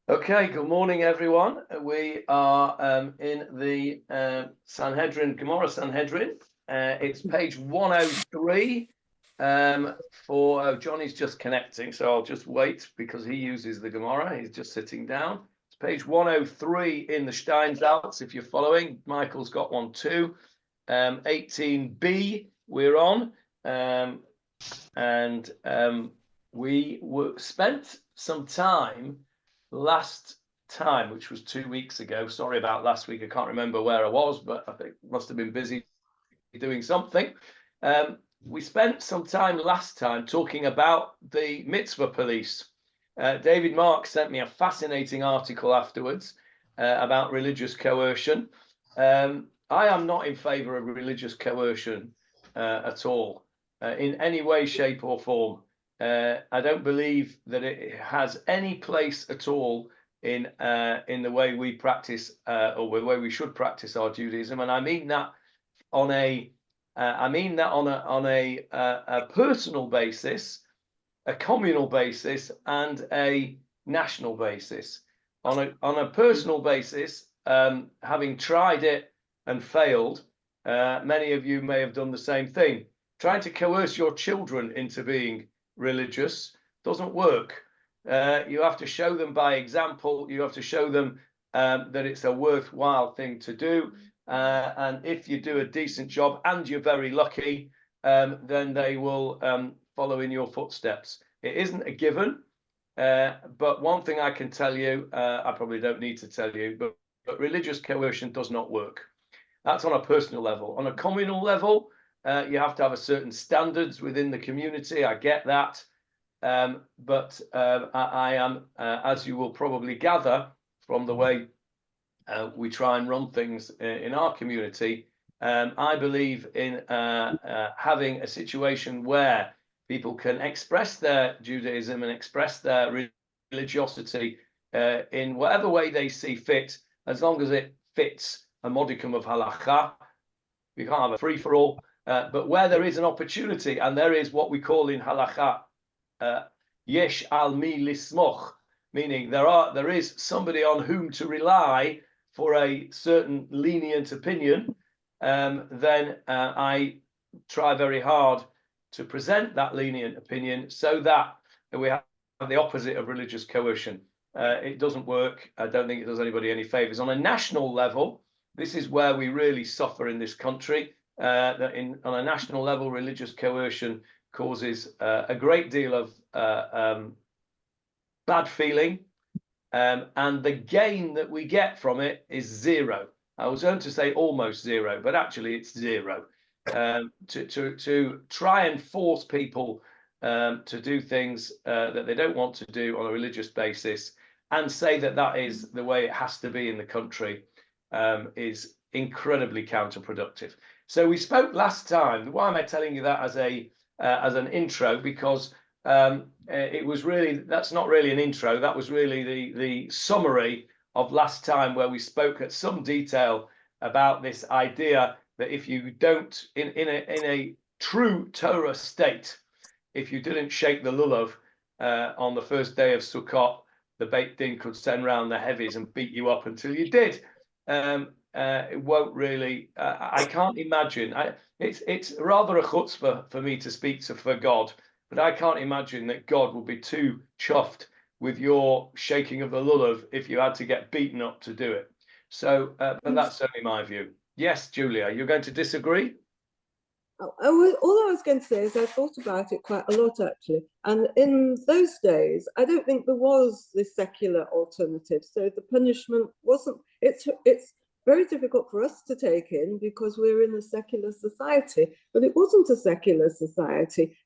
Okay, good morning, everyone. We are in the Sanhedrin, Gemarah Sanhedrin. It's page 103 for Johnny's just connecting, so I'll just wait because he uses the Gemarah. He's just sitting down. It's page 103 in the Steinsaltz, if you're following. Michael's got one too. 18b we're on. We spent some time last time, which was 2 weeks ago. Sorry about last week. I can't remember where I was, but I think must have been busy doing something. We spent some time last time talking about the mitzvah police. David Mark sent me a fascinating article afterwards about religious coercion. I am not in favor of religious coercion at all, in any way, shape, or form. I don't believe that it has any place at all in the way we practice or the way we should practice our Judaism, and I mean that on a personal basis, a communal basis, and a national basis. On a personal basis, having tried it and failed, many of you may have done the same thing. Trying to coerce your children into being religious doesn't work. You have to show them by example. You have to show them that it's a worthwhile thing to do. And if you do a decent job and you're very lucky, then they will follow in your footsteps. It isn't a given, but one thing I can tell you, I probably don't need to tell you, but religious coercion does not work. That's on a personal level. On a communal level, you have to have a certain standards within the community. I get that. But I am, as you will probably gather from the way we try and run things in our community, I believe in having a situation where people can express their Judaism and express their religiosity in whatever way they see fit, as long as it fits a modicum of halakha. We can't have a free-for-all. But where there is an opportunity, and there is what we call in halakha, yesh al mi lismoch, meaning there is somebody on whom to rely for a certain lenient opinion, then I try very hard to present that lenient opinion so that we have the opposite of religious coercion. It doesn't work. I don't think it does anybody any favors. On a national level, this is where we really suffer in this country. On a national level, religious coercion causes a great deal of bad feeling, and the gain that we get from it is zero. I was going to say almost zero, but actually it's zero. To try and force people to do things that they don't want to do on a religious basis and say that that is the way it has to be in the country is incredibly counterproductive. So we spoke last time. Why am I telling you that as an intro? Because it was really, that's not really an intro. That was really the summary of last time, where we spoke at some detail about this idea that if you don't, in a true Torah state, if you didn't shake the lulav on the first day of Sukkot, the Beit Din could send round the heavies and beat you up until you did. It won't really. I can't imagine. It's rather a chutzpah for me to speak for God, but I can't imagine that God would be too chuffed with your shaking of the lulav if you had to get beaten up to do it. So, but that's certainly my view. Yes, Julia, you're going to disagree? All I was going to say is I thought about it quite a lot, actually. And in those days, I don't think there was this secular alternative. So the punishment wasn't, it's very difficult for us to take in because we're in a secular society, but it wasn't a secular society.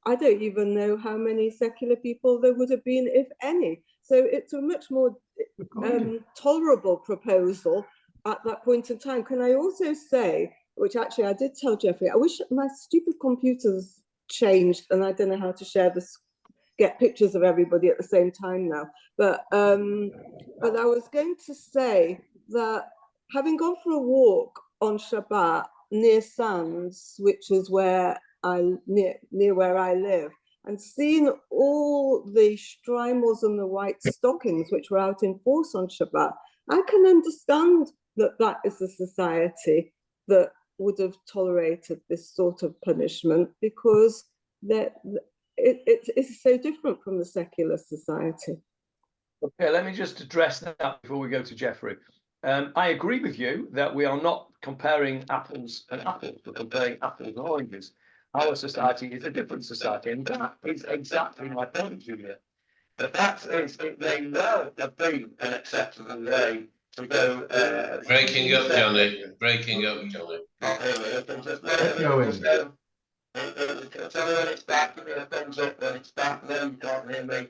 I don't even know how many secular people there would have been, if any. So it's a much more tolerable proposal at that point in time. Can I also say, which actually I did tell Jeffrey, I wish my stupid computers changed and I don't know how to share this, get pictures of everybody at the same time now. But I was going to say that having gone for a walk on Shabbat near Sands, which is where near where I live, and seen all the streimels and the white stockings which were out in force on Shabbat, I can understand that that is a society that would have tolerated this sort of punishment, because it's so different from the secular society. Okay, let me just address that before we go to Jeffrey. I agree with you that we are not comparing apples and apples, we're comparing apples and oranges. Our society is a different society, and that is exactly my point, Julia. The fact is, it may well have been an acceptable way to go. Breaking up, Johnny. Breaking up, Johnny. Tell me when it's back, give me a thumbs up when it's back. No, you can't hear me.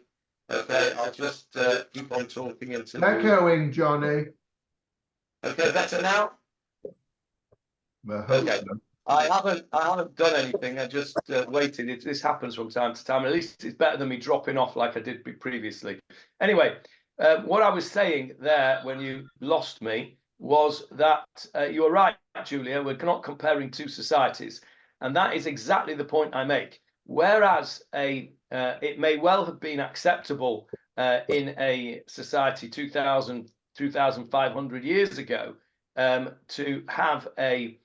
Okay, I'll just keep on talking until. Echoing, Johnny. Okay, better now. Okay. I haven't done anything. I just waited. This happens from time to time. At least it's better than me dropping off like I did previously. Anyway, what I was saying there when you lost me was that you were right, Julia. We're not comparing two societies, and that is exactly the point I make. Whereas it may well have been acceptable in a society 2,500 years ago to have a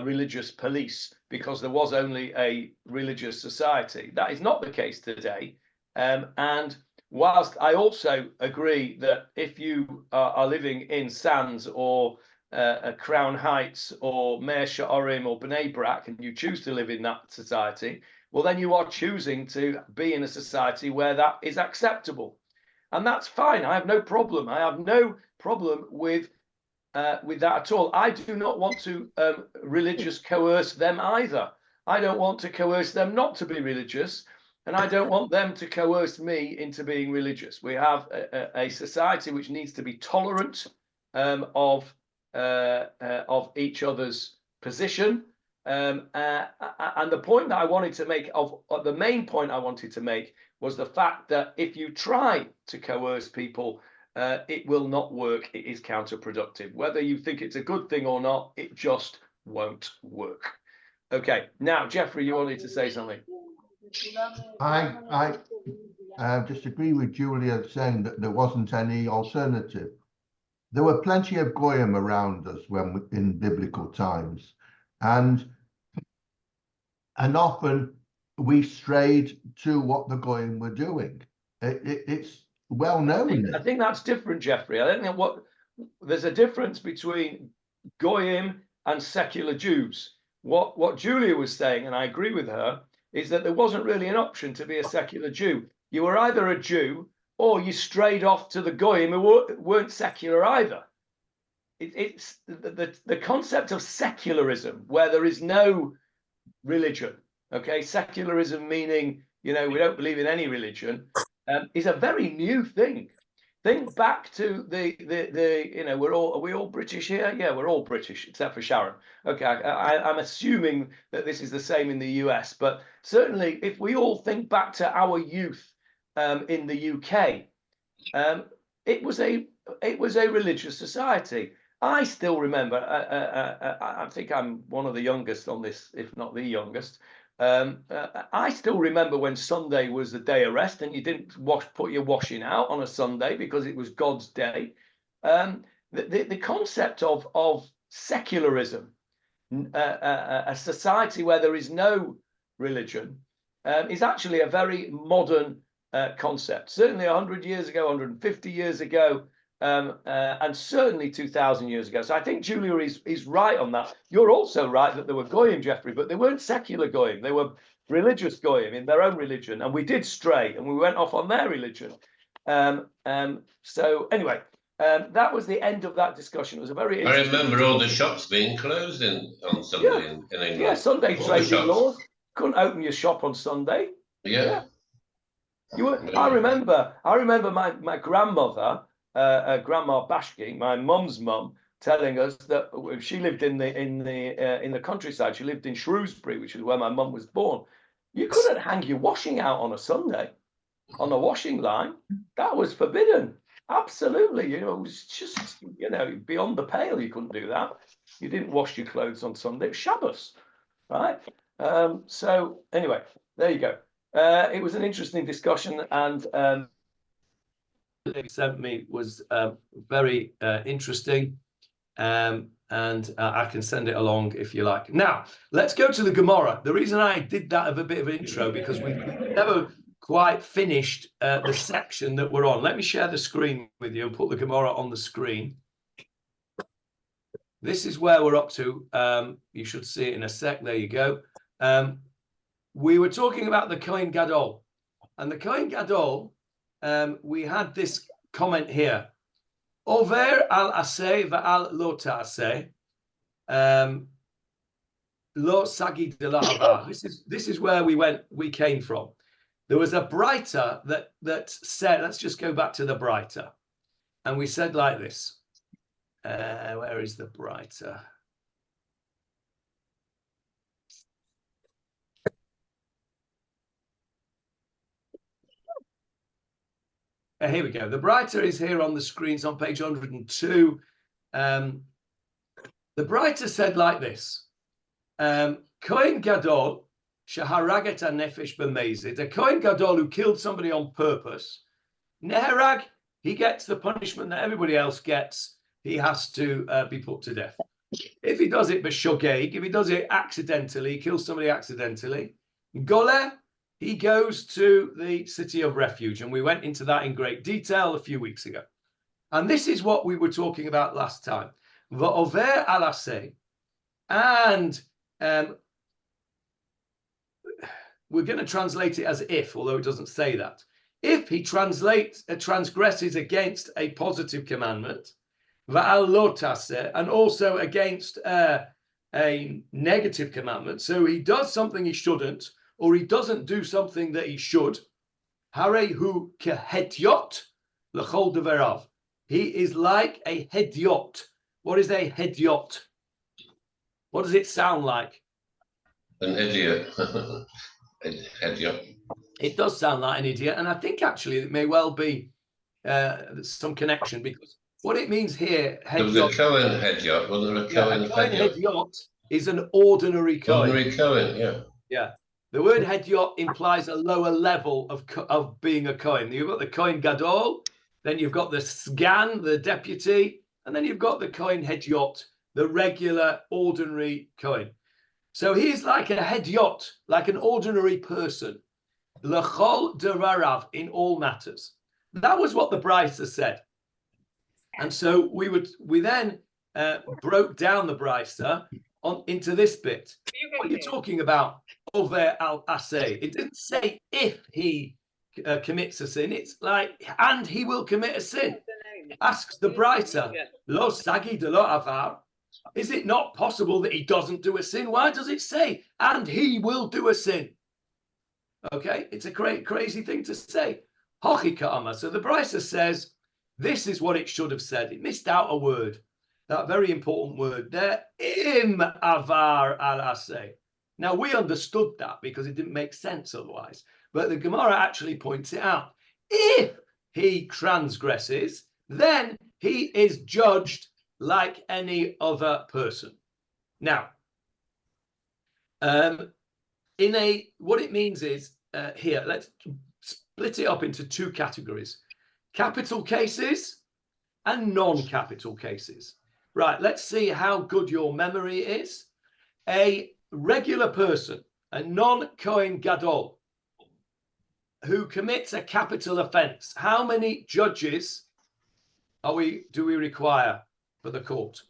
religious police, because there was only a religious society. That is not the case today. And whilst I also agree that if you are living in Sands or Crown Heights or Mea Shearim or Bnei Brak, and you choose to live in that society, well, then you are choosing to be in a society where that is acceptable. And that's fine. I have no problem. I have no problem with that at all. I do not want to religious coerce them either. I don't want to coerce them not to be religious, and I don't want them to coerce me into being religious. We have a society which needs to be tolerant of each other's position. And the point that I wanted to make, the main point I wanted to make, was the fact that if you try to coerce people, it will not work. It is counterproductive. Whether you think it's a good thing or not, it just won't work. Okay, now, Jeffrey, you wanted to say something. I disagree with Julia saying that there wasn't any alternative. There were plenty of goyim around us in biblical times, and often we strayed to what the goyim were doing. It's well known. I think that's different, Jeffrey. I don't know there's a difference between goyim and secular Jews. What Julia was saying, and I agree with her, is that there wasn't really an option to be a secular Jew. You were either a Jew or you strayed off to the goyim who weren't secular either. It's the concept of secularism, where there is no religion. Okay, secularism meaning, we don't believe in any religion, is a very new thing. Think back to are we all British here? Yeah, we're all British except for Sharon. Okay, I'm assuming that this is the same in the US, but certainly if we all think back to our youth in the UK, it was a religious society. I still remember. I think I'm one of the youngest on this, if not the youngest. I still remember when Sunday was the day of rest, and you didn't put your washing out on a Sunday because it was God's day. The concept of secularism, a society where there is no religion, is actually a very modern concept. Certainly 100 years ago, 150 years ago, and certainly 2,000 years ago. So I think Julia is right on that. You're also right that there were goyim, Jeffrey, but they weren't secular goyim. They were religious goyim in their own religion, and we did stray, and we went off on their religion. So anyway, that was the end of that discussion. It was a very interesting. I remember all the shops being closed on Sunday in England. Yeah, Sunday trading laws. Couldn't open your shop on Sunday. Yeah. I remember my grandmother, Grandma Bashki, my mum's mum, telling us that she lived in the countryside. She lived in Shrewsbury, which is where my mum was born. You couldn't hang your washing out on a Sunday on a washing line. That was forbidden. Absolutely. It was just, beyond the pale. You couldn't do that. You didn't wash your clothes on Sunday. It was Shabbos, right? So anyway, there you go. It was an interesting discussion, and they sent me was very interesting. And I can send it along if you like. Now, let's go to the Gemarah. The reason I did that of a bit of an intro, because we've never quite finished the section that we're on. Let me share the screen with you and put the Gemarah on the screen. This is where we're up to. You should see it in a sec. There you go. We were talking about the Kohen Gadol. And the Kohen Gadol, we had this comment here. Over al aseh va'al lo ta'aseh, lo sagid de la'avar. This is where we came from. There was a brighter that said, let's just go back to the brighter, and we said like this. Where is the brighter? Here we go. The brighter is here on the screens on page 102. The brighter said like this. Kohen Gadol sheharaget hanefesh b'mezid. A Kohen Gadol who killed somebody on purpose. Neherag, he gets the punishment that everybody else gets. He has to be put to death. If he does it b'shogeg, if he does it accidentally, kills somebody accidentally. Goleh, he goes to the city of refuge, and we went into that in great detail a few weeks ago. And this is what we were talking about last time. Va'over al aseh, and we're going to translate it as if, although it doesn't say that. If he transgresses against a positive commandment, va'al lo taseh, and also against a negative commandment, so he does something he shouldn't, or he doesn't do something that he should, harehu kehediot l'chol deverav. He is like a hediot. What is a hediot? What does it sound like? An idiot. Idiot. It does sound like an idiot, and I think actually it may well be some connection, because what it means here, There was a Cohen Hediot, wasn't there? A Cohen a Kohen Hediot. hediot is an ordinary Kohen. Ordinary Cohen, yeah. Yeah. The word hediot implies a lower level of being a Kohen. You've got the Kohen Gadol, then you've got the Sgan, the deputy, and then you've got the Kohen hediot, the regular, ordinary Kohen. So he's like a hediot, like an ordinary person. L'chol devarav, in all matters. That was what the Brisa said. And so we then broke down the Brisa into this bit. What are you talking about? Over al aseh. It didn't say if he commits a sin. It's like, and he will commit a sin. Asks the Brisa, lo sagi de lo avar. Is it not possible that he doesn't do a sin? Why does it say, and he will do a sin? Okay, it's a crazy thing to say. Hochi ka'ama. So the Brisa says, this is what it should have said. It missed out a word, that very important word there, im avar al aseh. Now, we understood that because it didn't make sense otherwise. But the Gemarah actually points it out. If he transgresses, then he is judged like any other person. Now, what it means is, here, let's split it up into two categories. Capital cases and non-capital cases. Right, let's see how good your memory is. A regular person, a non-Kohen Gadol, who commits a capital offense, how many judges do we require for the court?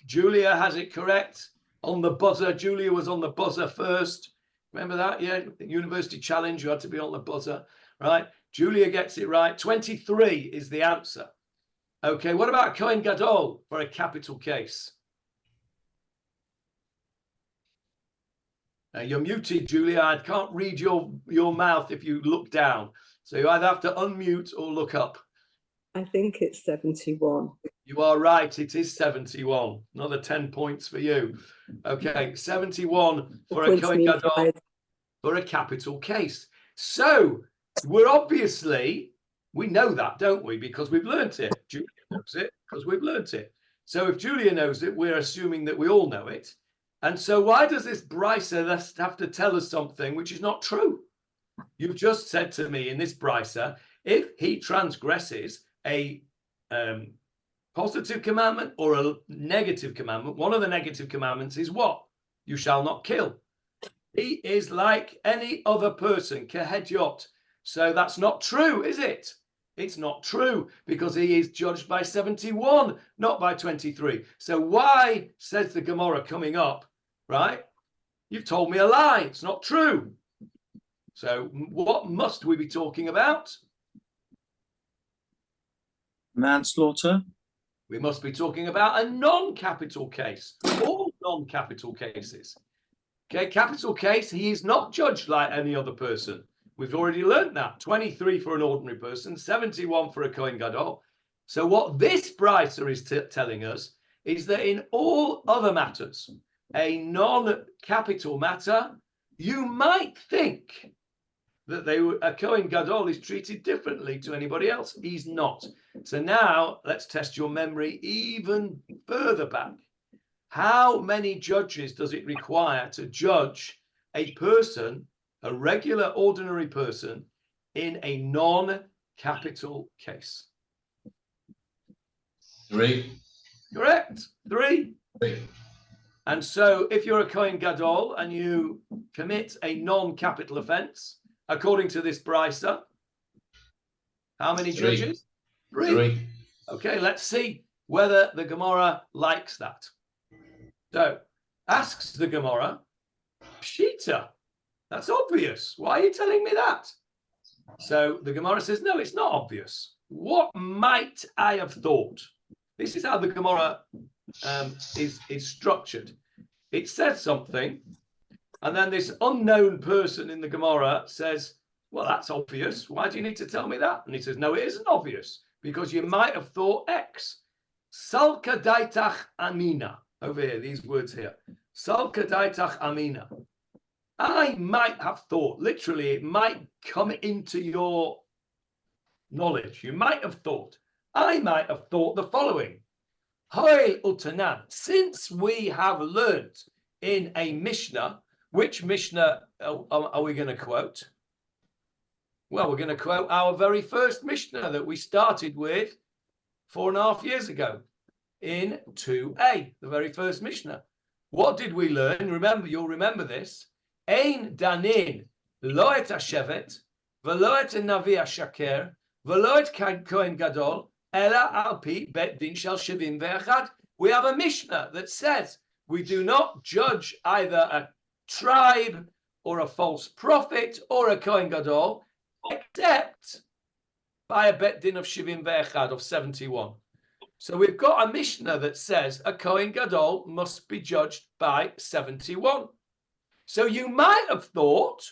Julia has it correct on the buzzer. Julia was on the buzzer first. Remember that? Yeah, University Challenge, you had to be on the buzzer, right? Julia gets it right. 23 is the answer. Okay, what about Kohen Gadol for a capital case? You're muted, Julia. I can't read your mouth if you look down. So you either have to unmute or look up. I think it's 71. You are right. It is 71. Another 10 points for you. Okay, 71 for a Kohen Gadol for a capital case. So we're obviously, we know that, don't we? Because we've learnt it. Julia knows it because we've learnt it. So if Julia knows it, we're assuming that we all know it. And so why does this brisa have to tell us something which is not true? You've just said to me in this brisa, if he transgresses a positive commandment or a negative commandment, one of the negative commandments is what? You shall not kill. He is like any other person, kehediot. So that's not true, is it? It's not true, because he is judged by 71, not by 23. So why, says the Gemarah coming up, right? You've told me a lie. It's not true. So what must we be talking about? Manslaughter. We must be talking about a non-capital case. All non-capital cases. Okay, capital case, he is not judged like any other person. We've already learned that. 23 for an ordinary person, 71 for a Kohen Gadol. So what this brisa is telling us is that in all other matters, a non-capital matter, you might think that a Kohen Gadol is treated differently to anybody else. He's not. So now let's test your memory even further back. How many judges does it require to judge a person, a regular ordinary person, in a non-capital case? 3. Correct. 3. 3. And so if you're a Kohen Gadol and you commit a non-capital offense, according to this brisa, how many 3. judges? 3. Okay, let's see whether the Gemarah likes that. So, asks the Gemarah, Pshita, that's obvious. Why are you telling me that? So the Gemarah says, no, it's not obvious. What might I have thought? This is how the Gemarah is structured. It says something, and then this unknown person in the Gemarah says, well, that's obvious. Why do you need to tell me that? And he says, no, it isn't obvious, because you might have thought X. Salka daitach amina. Over here, these words here. Salka daitach amina. I might have thought, literally, it might come into your knowledge. You might have thought. I might have thought the following. Hoy utanan. Since we have learned in a Mishnah, which Mishnah are we going to quote? Well, we're going to quote our very first Mishnah that we started with 4.5 years ago in 2a, the very first Mishnah. What did we learn? Remember, you'll remember this. Ein danin lo et hashevet, velo et navi hashaker, velo et kohen gadol, ela al pi bet din shel shivim ve'echad. We have a Mishnah that says we do not judge either a tribe or a false prophet or a kohen gadol, except by a bet din of shivim ve'echad of 71. So we've got a Mishnah that says a Kohen Gadol must be judged by 71. So you might have thought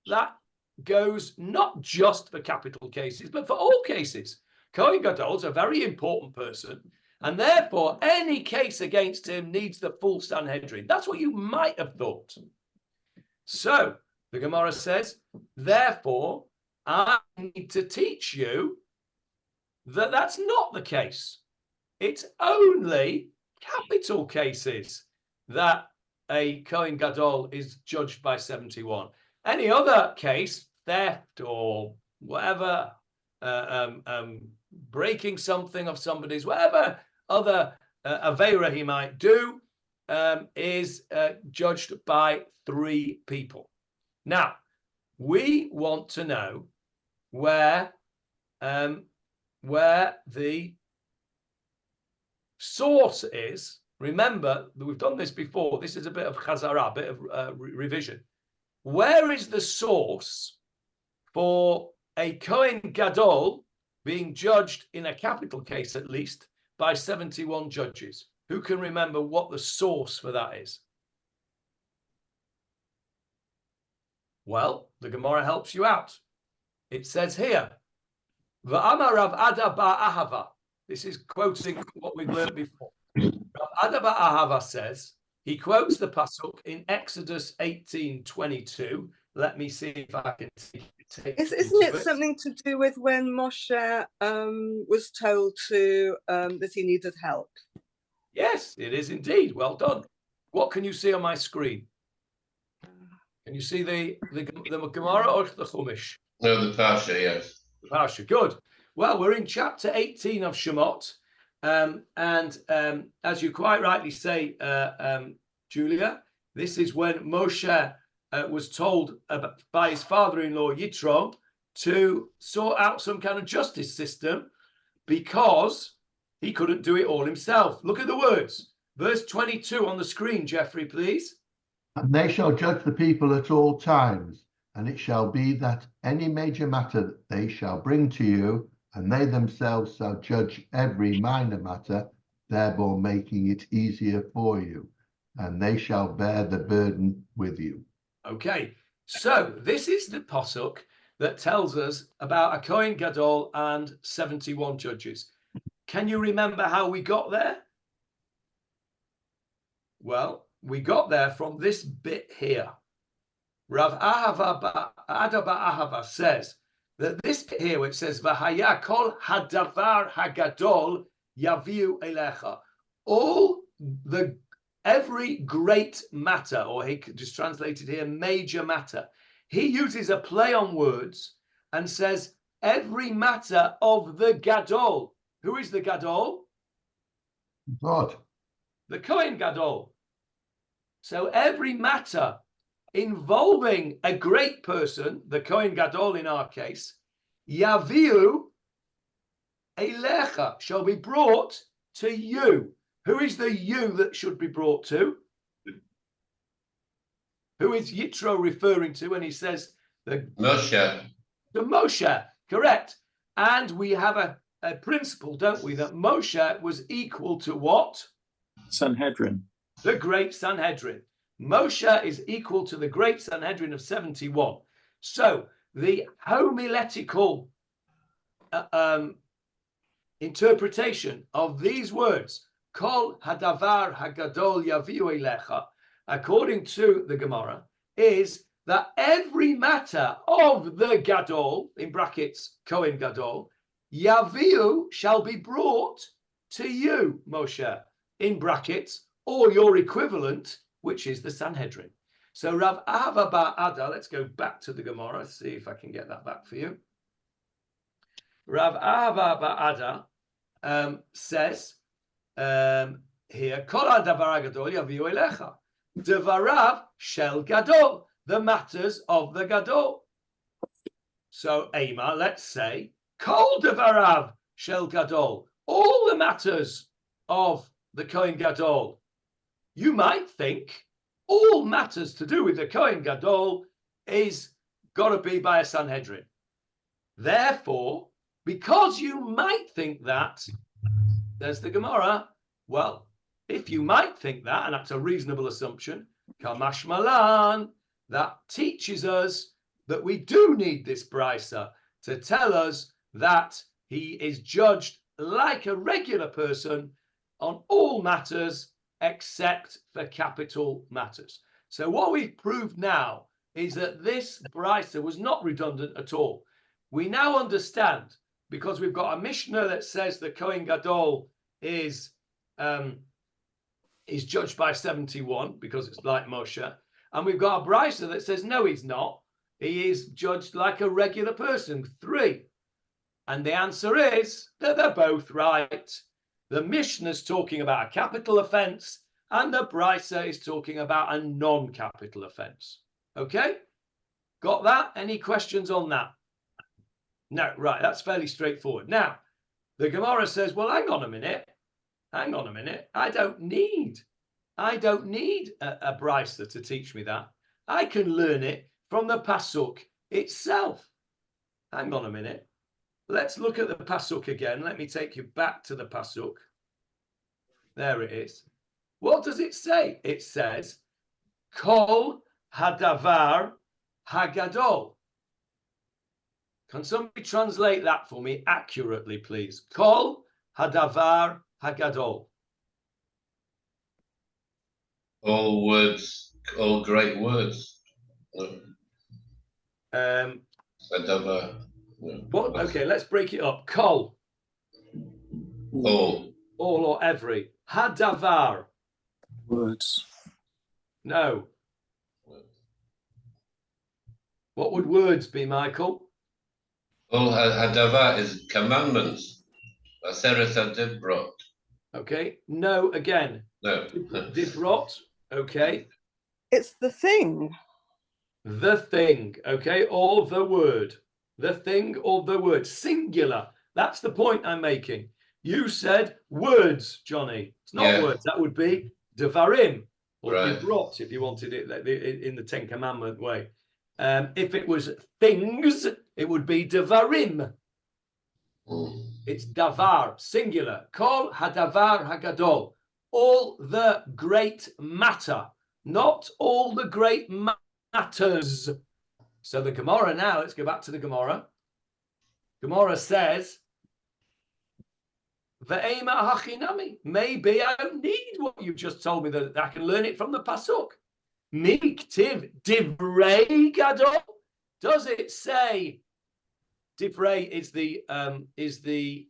that goes not just for capital cases, but for all cases. Kohen Gadol is a very important person, and therefore any case against him needs the full Sanhedrin. That's what you might have thought. So the Gemarah says, therefore, I need to teach you that that's not the case. It's only capital cases that a Kohen Gadol is judged by 71. Any other case, theft or whatever, breaking something of somebody's, whatever other aveira he might do, is judged by 3 people. Now, we want to know where the source is. Remember, we've done this before. This is a bit of chazara, a bit of revision. Where is the source for a Kohen Gadol being judged in a capital case, at least, by 71 judges? Who can remember what the source for that is? Well, the Gemarah helps you out. It says here, V'amar Rav Ada ba'ahava. This is quoting what we've learned before. Rav Ada ba'ahava says, he quotes the pasuk in Exodus 18:22. Let me see if I can take Isn't it something to do with when Moshe was told to that he needed help? Yes, it is indeed. Well done. What can you see on my screen? Can you see the Gemarah or the Chumash? No, the Pasha, yes. Parsha, good. Well, we're in chapter 18 of Shemot, and as you quite rightly say, Julia, this is when Moshe was told by his father-in-law Yitro to sort out some kind of justice system because he couldn't do it all himself. Look at the words. Verse 22 on the screen, Jeffrey, please. And they shall judge the people at all times, and it shall be that any major matter they shall bring to you, and they themselves shall judge every minor matter, thereby making it easier for you, and they shall bear the burden with you. Okay, so this is the pasuk that tells us about a Kohen Gadol and 71 judges. Can you remember how we got there? Well, we got there from this bit here. Rav Ada Ahava says that this bit here, which says V'haya kol hadavar hagadol yaviu elecha, every great matter, or he could just translate it here, major matter. He uses a play on words and says every matter of the Gadol. Who is the Gadol? God. The Kohen Gadol. So every matter involving a great person, the Kohen Gadol in our case, Yaviu Elecha, shall be brought to you. Who is the you that should be brought to? Who is Yitro referring to when he says the Moshe. to Moshe? Correct. And we have a principle, don't we, that Moshe was equal to what? Sanhedrin. The great Sanhedrin. Moshe is equal to the great Sanhedrin of 71. So the homiletical interpretation of these words, Kol hadavar hagadol yaviu elecha, according to the Gemarah, is that every matter of the Gadol, in brackets, Kohen Gadol, yaviu shall be brought to you, Moshe, in brackets, or your equivalent, which is the Sanhedrin. So Rav Ahava bar Ada, let's go back to the Gemarah, see if I can get that back for you. Rav Ahava bar Ada says here, Kol hadavar gadol yaviu elecha, devarav shel gadol, the matters of the Gadol. So Ema, let's say, Kol devarav shel gadol, all the matters of the Kohen Gadol. You might think all matters to do with the Kohen Gadol is got to be by a Sanhedrin. Therefore, because you might think that, there's the Gemarah. Well, if you might think that, and that's a reasonable assumption, Kamash Malan, that teaches us that we do need this brisa to tell us that he is judged like a regular person on all matters except for capital matters. So what we've proved now is that this brisa was not redundant at all. We now understand, because we've got a Mishnah that says the Kohen Gadol is judged by 71 because it's like Moshe, and we've got a brisa that says no, he's not. He is judged like a regular person, 3. And the answer is that they're both right. The Mishnah is talking about a capital offense, and the brisa is talking about a non-capital offense. Okay? Got that? Any questions on that? No, right, that's fairly straightforward. Now, the Gemarah says, well, hang on a minute. I don't need a brisa to teach me that. I can learn it from the pasuk itself. Hang on a minute. Let's look at the pasuk again. Let me take you back to the pasuk. There it is. What does it say? It says, Kol hadavar hagadol. Can somebody translate that for me accurately, please? Kol hadavar hagadol. All words, all great words. Hadavar. What? Okay, let's break it up. Kol. All. All or every. Hadavar. Words. No. What would words be, Michael? Well, Hadava is commandments. Aseret Dibrot. Okay. No, again. No. Dibrot. Okay. It's the thing. The thing. Okay. Or the word. The thing or the word. Singular. That's the point I'm making. You said words, Johnny. It's not Yeah. words. That would be devarim or Right. dibrot if you wanted it in the Ten Commandment way. If it was things, it would be devarim. Mm. It's davar, singular. Kol hadavar hagadol. All the great matter, not all the great matters. So the Gemarah now, let's go back to the Gemarah. Gemarah says, Ve'ema hachinami. Maybe I don't need what you've just told me, that I can learn it from the Pasuk. Miktiv divrei gadol. Does it say divrei is the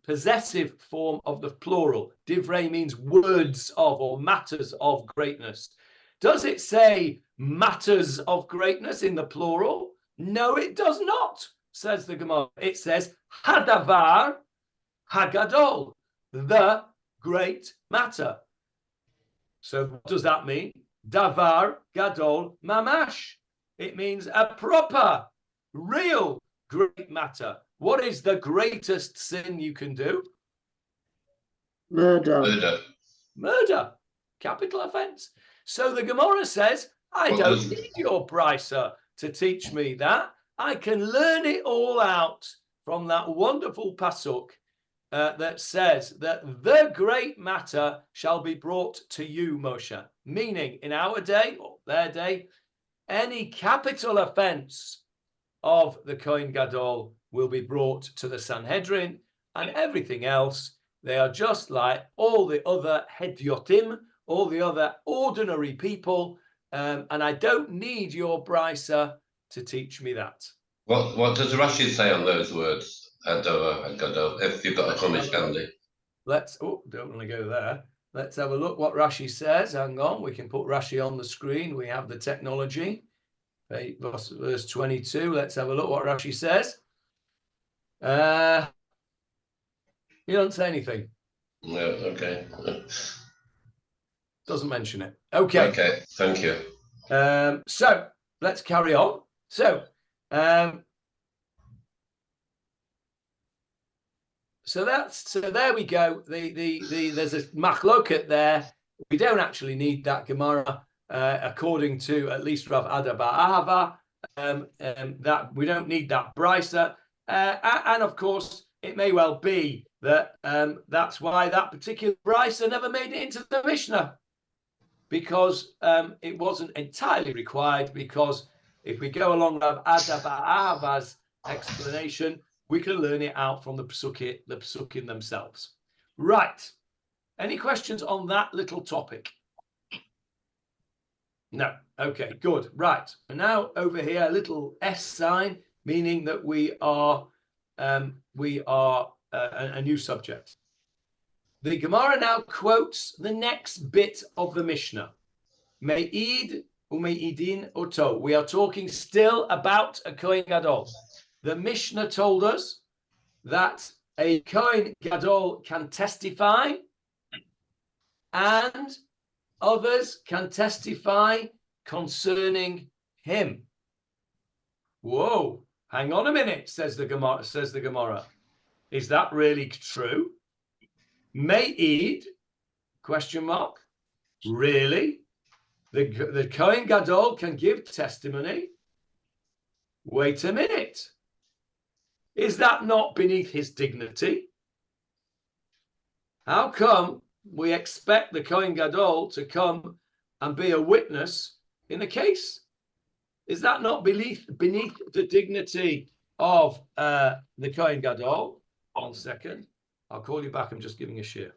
possessive form of the plural? Divrei means words of or matters of greatness. Does it say matters of greatness in the plural? No, it does not, says the Gemarah. It says hadavar hagadol, the great matter. So what does that mean? Davar gadol mamash. It means a proper, real great matter. What is the greatest sin you can do? Murder. Murder. Capital offense. So the Gemarah says, I What don't does- need your brisa to teach me that. I can learn it all out from that wonderful pasuk that says that the great matter shall be brought to you, Moshe. Meaning, in our day or their day, any capital offense of the Kohen Gadol will be brought to the Sanhedrin, and everything else, they are just like all the other hedyotim, all the other ordinary people, and I don't need your brisa to teach me that. What does Rashi say on those words? Hadava Hagadol. If you've got a Chumash handy. Don't want to go there. Let's have a look what Rashi says. Hang on, we can put Rashi on the screen. We have the technology. Verse 22. Let's have a look what Rashi says. He doesn't say anything. No. Okay. Doesn't mention it. Okay. Okay. Thank you. So let's carry on. So there we go. There's a machloket there. We don't actually need that Gemarah, according to at least Rav Ada Ba'ahava. That we don't need that brisa, and of course it may well be that that's why that particular brisa never made it into the Mishnah, because it wasn't entirely required. Because if we go along Rav Ada Ba'ahava's explanation, we can learn it out from the Pesukim themselves. Right. Any questions on that little topic? No. Okay, good. Right. And now over here, a little S sign, meaning that we are a new subject. The Gemarah now quotes the next bit of the Mishnah. Me'id u'me'idin oto. We are talking still about a Kohen Gadol. The Mishnah told us that a Kohen Gadol can testify and others can testify concerning him. Whoa, hang on a minute, says the Gemarah. Is that really true? Me'id, question mark. Really? The Kohen Gadol can give testimony? Wait a minute. Is that not beneath his dignity? How come we expect the Kohen Gadol to come and be a witness in a case? Is that not beneath the dignity of the Kohen Gadol? 1 second. I'll call you back. I'm just giving a share.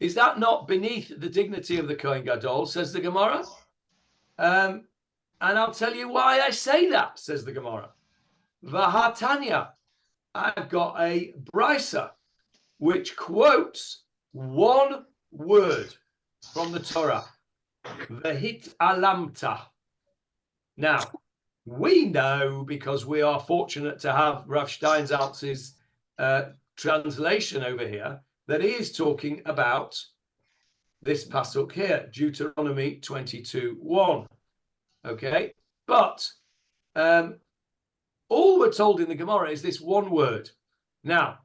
Is that not beneath the dignity of the Kohen Gadol, says the Gemarah? And I'll tell you why I say that, says the Gemarah. Vahatanya, I've got a brisa which quotes one word from the Torah. Vehit alamta. Now, we know, because we are fortunate to have Rav Steinsaltz's translation over here, that he is talking about this pasuk here, Deuteronomy 22:1. Okay, but all we're told in the Gemara is this one word. Now,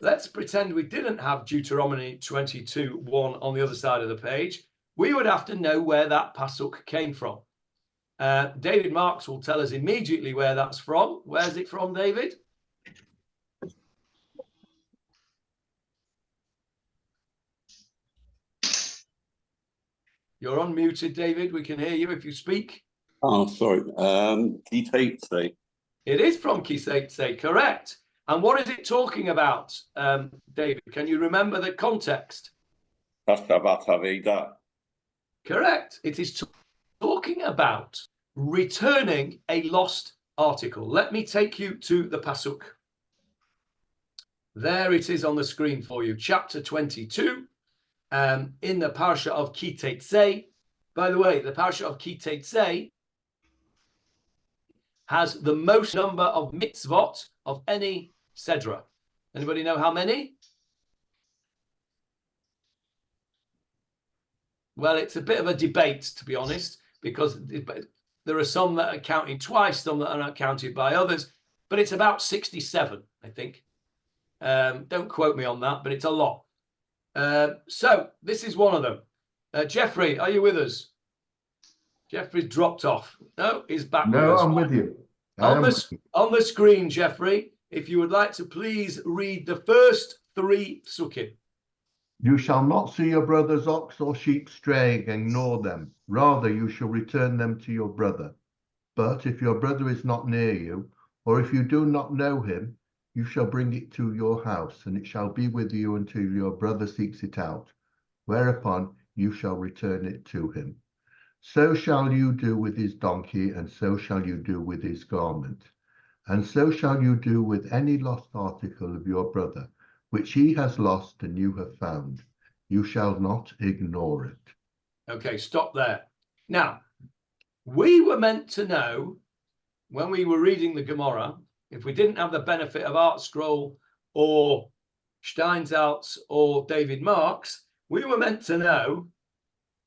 let's pretend we didn't have Deuteronomy 22:1 on the other side of the page. We would have to know where that pasuk came from. David Marks will tell us immediately where that's from. Where's it from, David? You're unmuted, David. We can hear you if you speak. Oh, sorry. Kitetse. It is from Kitetse, correct. And what is it talking about, David? Can you remember the context? Hashavat Haveda. Correct. It is talking about returning a lost article. Let me take you to the pasuk. There it is on the screen for you. Chapter 22, in the parsha of Kitetse. By the way, the parsha of Kitetse has the most number of mitzvot of any Sedra. Anybody know how many? Well, it's a bit of a debate, to be honest, because there are some that are counted twice, some that are not counted by others, but it's about 67, I think. Don't quote me on that, but it's a lot. So this is one of them. Jeffrey, are you with us? Jeffrey's dropped off. No, he's back with us. No, I'm with you. On the screen, Jeffrey, if you would like to please read the first three psukim. You shall not see your brother's ox or sheep straying and ignore them. Rather, you shall return them to your brother. But if your brother is not near you, or if you do not know him, you shall bring it to your house, and it shall be with you until your brother seeks it out, whereupon you shall return it to him. So shall you do with his donkey, and so shall you do with his garment. And so shall you do with any lost article of your brother, which he has lost and you have found. You shall not ignore it. Okay, stop there. Now, we were meant to know, when we were reading the Gemara, if we didn't have the benefit of Art Scroll or Steinsaltz or David Marks, we were meant to know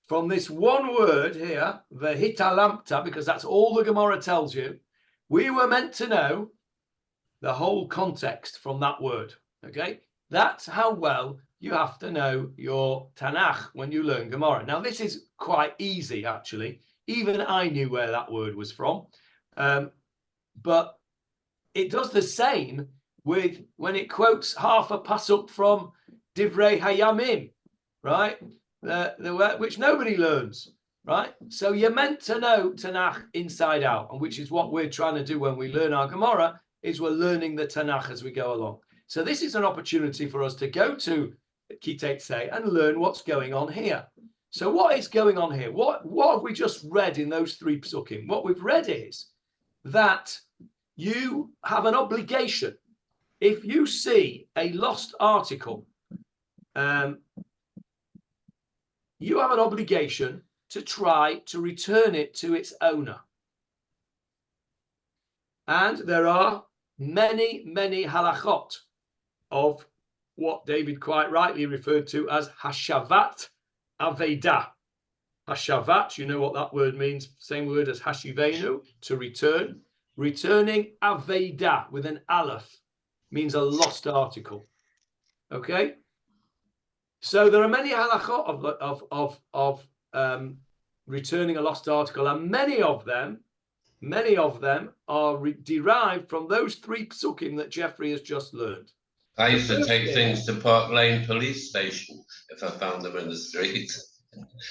from this one word here, vehitalampta, because that's all the Gemara tells you, we were meant to know the whole context from that word. Okay? That's how well you have to know your Tanakh when you learn Gemara. Now, this is quite easy, actually. Even I knew where that word was from. But it does the same with when it quotes half a pasuk from Divrei Hayamim, right? Which nobody learns, right? So you're meant to know Tanakh inside out, and which is what we're trying to do when we learn our Gemara, is we're learning the Tanakh as we go along. So this is an opportunity for us to go to Kitetse and learn what's going on here. So what is going on here? What have we just read in those three psukim? What we've read is that you have an obligation. If you see a lost article, you have an obligation to try to return it to its owner. And there are many, many halachot of what David quite rightly referred to as hashavat aveda. Hashavat, you know what that word means, same word as hashivenu, to return. Returning aveda with an aleph means a lost article. Okay? So there are many halachot of returning a lost article, and many of them are derived from those three psukim that Jeffrey has just learned. I used to take things to Park Lane police station if I found them in the street.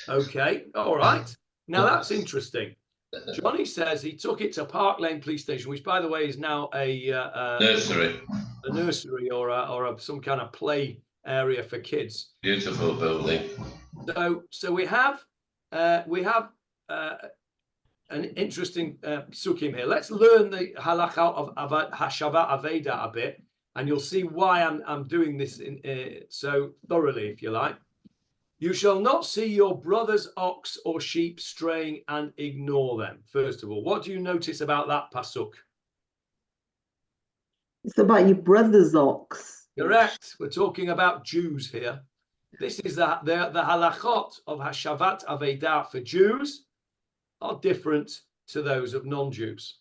Okay, all right. Now that's interesting. Johnny says he took it to Park Lane police station, which, by the way, is now a Nursery. A nursery or some kind of play area for kids. Beautiful building. So we have an interesting psukim here. Let's learn the halakha of Hashavat Aveda a bit, and you'll see why I'm doing this so thoroughly, if you like. You shall not see your brother's ox or sheep straying and ignore them. First of all, what do you notice about that pasuk? It's about your brother's ox. Correct. We're talking about Jews here. This is the halachot of Hashavat Aveidah for Jews are different to those of non-Jews.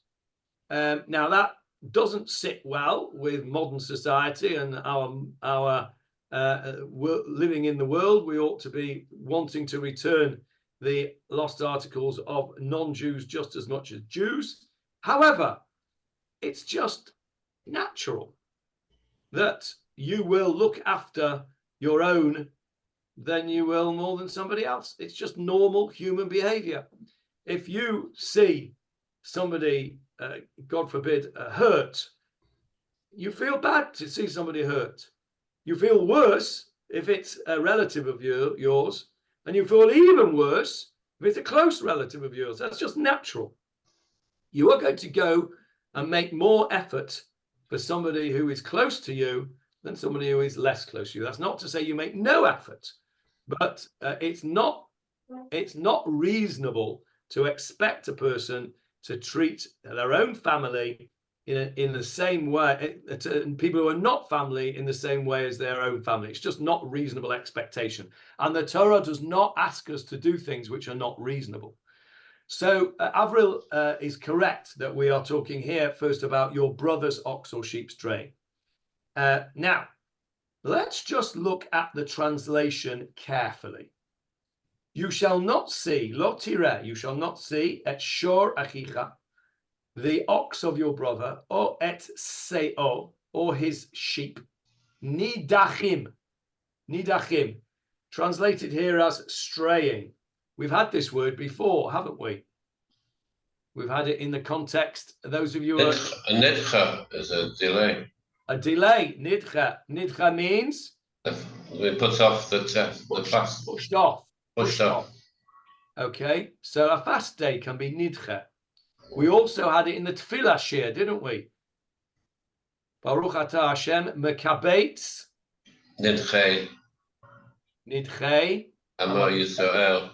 Now that doesn't sit well with modern society and our living in the world. We ought to be wanting to return the lost articles of non-Jews just as much as Jews. However, it's just natural that you will look after your own than you will more than somebody else. It's just normal human behavior. If you see somebody, God forbid, hurt, you feel bad to see somebody hurt. You feel worse if it's a relative of yours, and you feel even worse if it's a close relative of yours. That's just natural. You are going to go and make more effort for somebody who is close to you than somebody who is less close to you. That's not to say you make no effort, but it's not reasonable to expect a person to treat their own family in the same way, and people who are not family in the same way as their own family. It's just not reasonable expectation. And the Torah does not ask us to do things which are not reasonable. So Avril is correct that we are talking here first about your brother's ox or sheep straying. Now, let's just look at the translation carefully. You shall not see, lo tireh, you shall not see et shor achicha, the ox of your brother, or et seo, or his sheep, nidachim, translated here as straying. We've had this word before, haven't we? We've had it in the context, those of you who are... A nidcha is a delay. A delay, nidcha. Nidcha means? We put off the fast. Pushed off. Pushed off. Okay, so a fast day can be nidcha. We also had it in the tefillah shir, didn't we? Baruch atah Hashem mekabetz. Nidchei. Nidchei. Amo Yisrael.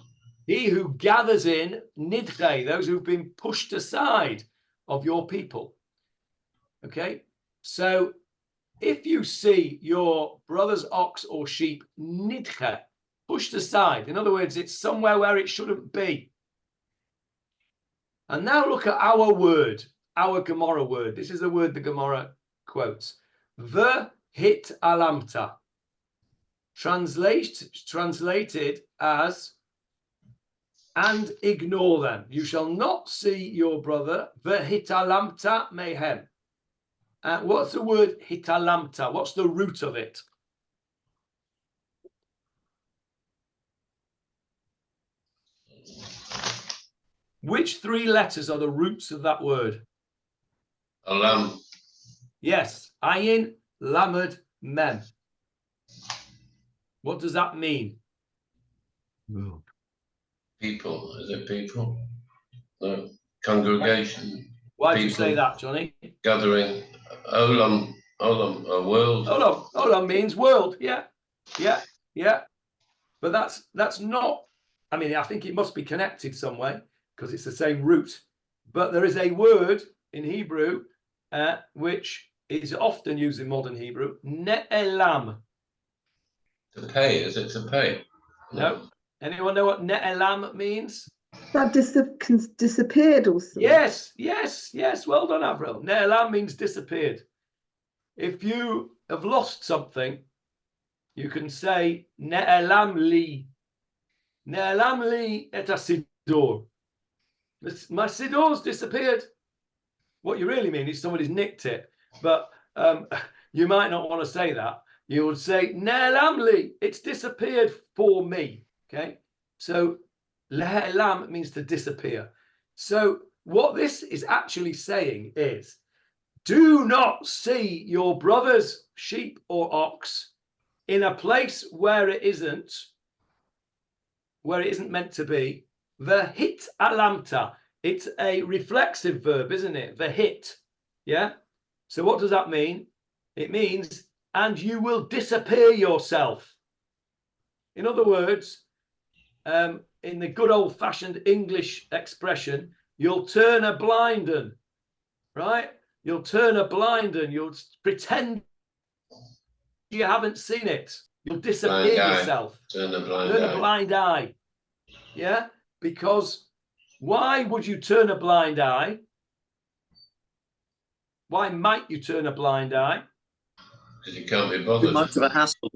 He who gathers in, nidchei, those who've been pushed aside of your people. Okay, so if you see your brother's ox or sheep, nidchei, pushed aside, in other words, it's somewhere where it shouldn't be. And now look at our word, our Gemarah word. This is the word the Gemarah quotes. The hit alamta. Translated as, and ignore them. You shall not see your brother, the hitalamta mehem. What's the word hitalamta? What's the root of it? Which three letters are the roots of that word? Alam. Yes, ayin, lamed, mem. What does that mean? Well, People. Is it people? No. Congregation. Why do you People. say that, Johnny? Gathering. Olam. Olam. A world. Olam means world. Yeah. But that's not. I mean, I think it must be connected some way because it's the same root. But there is a word in Hebrew which is often used in modern Hebrew. Ne'elam. To pay. Is it to pay? No. Anyone know what ne'elam means? That disappeared also. Yes. Well done, Avril. Ne'elam means disappeared. If you have lost something, you can say ne'elam li. Ne'elam li et hasidur. My sidur's disappeared. What you really mean is somebody's nicked it. But you might not want to say that. You would say ne'elam li. It's disappeared for me. Okay, so le'elam means to disappear. So what this is actually saying is, do not see your brother's sheep or ox in a place where it isn't meant to be. The hit alamta. It's a reflexive verb, isn't it? The hit. Yeah. So what does that mean? It means, and you will disappear yourself. In other words, in the good old-fashioned English expression, you'll turn a blind un, right? You'll turn a blind un. You'll pretend you haven't seen it. You'll disappear yourself. Turn a blind eye. Yeah? Because why would you turn a blind eye? Why might you turn a blind eye? Because you can't be bothered. Too much of a hassle.